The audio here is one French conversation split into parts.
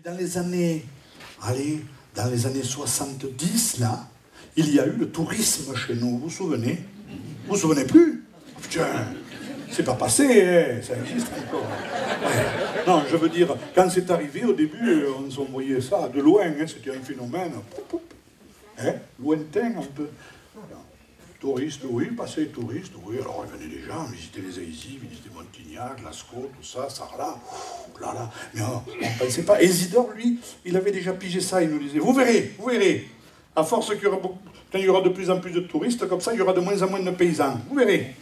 dans les années, dans les années 70, là, il y a eu le tourisme chez nous, vous vous souvenez? Vous vous souvenez plus? Putain, c'est pas passé, hein, ça existe encore. Ouais. Non, je veux dire, quand c'est arrivé, au début, on s'en voyait ça de loin, hein, c'était un phénomène, hein, lointain un peu. Touristes, oui, passé touristes, oui, alors il venait des gens, visiter les Aïsy, visiter Montignac, Lascaux, tout ça, Sarlat, là, mais on ne pensait pas. Et Isidore, lui, il avait déjà pigé ça, il nous disait, vous verrez, à force qu'il y aura beaucoup, quand il y aura de plus en plus de touristes, comme ça, il y aura de moins en moins de paysans. Vous verrez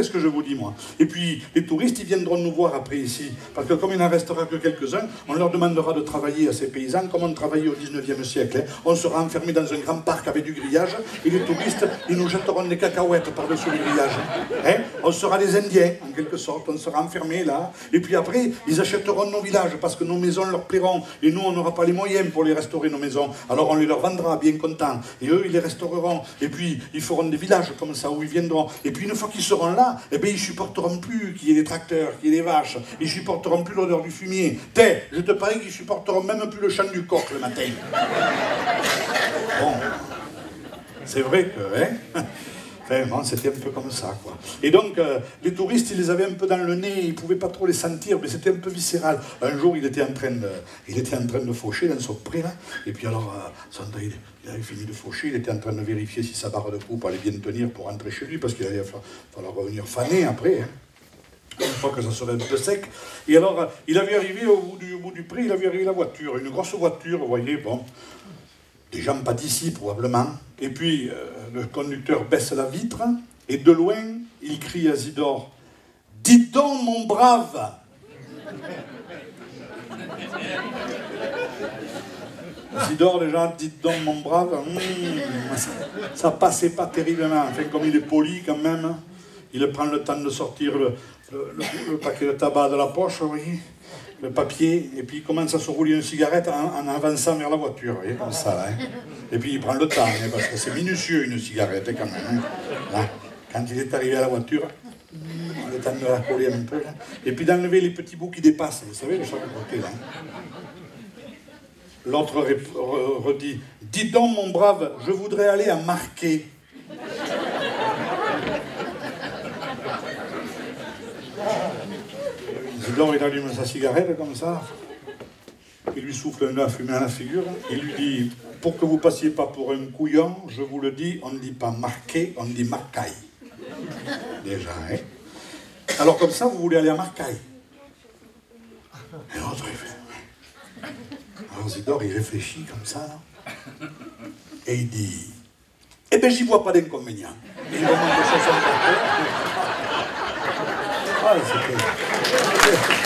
ce que je vous dis, moi. Et puis, les touristes, ils viendront nous voir après ici, parce que comme il n'en restera que quelques-uns, on leur demandera de travailler à ces paysans comme on travaillait au 19e siècle. Hein. On sera enfermés dans un grand parc avec du grillage, et les touristes, ils nous jetteront des cacahuètes par-dessus le grillage. Hein. On sera des Indiens, en quelque sorte, on sera enfermés là, et puis après, ils achèteront nos villages, parce que nos maisons leur plairont, et nous, on n'aura pas les moyens pour les restaurer, nos maisons. Alors on les leur vendra, bien contents, et eux, ils les restaureront, et puis ils feront des villages comme ça, où ils viendront, et puis une fois qu'ils seront là, eh bien, ils supporteront plus qu'il y ait des tracteurs, qu'il y ait des vaches, ils supporteront plus l'odeur du fumier. Je te parie qu'ils supporteront même plus le chant du coq le matin. Bon, c'est vrai que, hein. Bon, c'était un peu comme ça, quoi. Et donc, les touristes, ils les avaient un peu dans le nez, ils ne pouvaient pas trop les sentir, mais c'était un peu viscéral. Un jour, il était en train de faucher dans son pré, là, et puis alors, il avait fini de faucher, il était en train de vérifier si sa barre de coupe allait bien tenir pour rentrer chez lui, parce qu'il allait falloir revenir faner après, hein, une fois que ça serait un peu sec. Et alors, il avait arrivé au bout du pré, il avait arrivé la voiture, une grosse voiture, vous voyez, bon... Des gens pas d'ici, probablement. Et puis, le conducteur baisse la vitre, et de loin, il crie à Isidore, « Dites donc, mon brave !» Isidore, déjà, « Dites donc, mon brave !» ça passait pas terriblement. Enfin, comme il est poli, quand même, il prend le temps de sortir le paquet de tabac de la poche, vous voyez, le papier, et puis il commence à se rouler une cigarette en avançant vers la voiture, vous voyez, comme ça, là, hein. Et puis il prend le temps, hein, parce que c'est minutieux une cigarette, quand même. Hein. Là, quand il est arrivé à la voiture, le temps de la coller un peu, là. Et puis d'enlever les petits bouts qui dépassent, vous savez, de chaque côté, là. L'autre redit, « Dis donc, mon brave, je voudrais aller à Marquet. » Isidore, il allume sa cigarette comme ça, il lui souffle un fumée à la figure, il lui dit, pour que vous passiez pas pour un couillon, je vous le dis, on ne dit pas Marquet, on dit Marcaille. Déjà, hein. Alors comme ça, vous voulez aller à Marcaille. Et l'autre, il fait... Alors Isidore, il réfléchit comme ça, là, et il dit, eh bien, j'y vois pas d'inconvénient. Il remonte de 64 heures. Ah, c'était...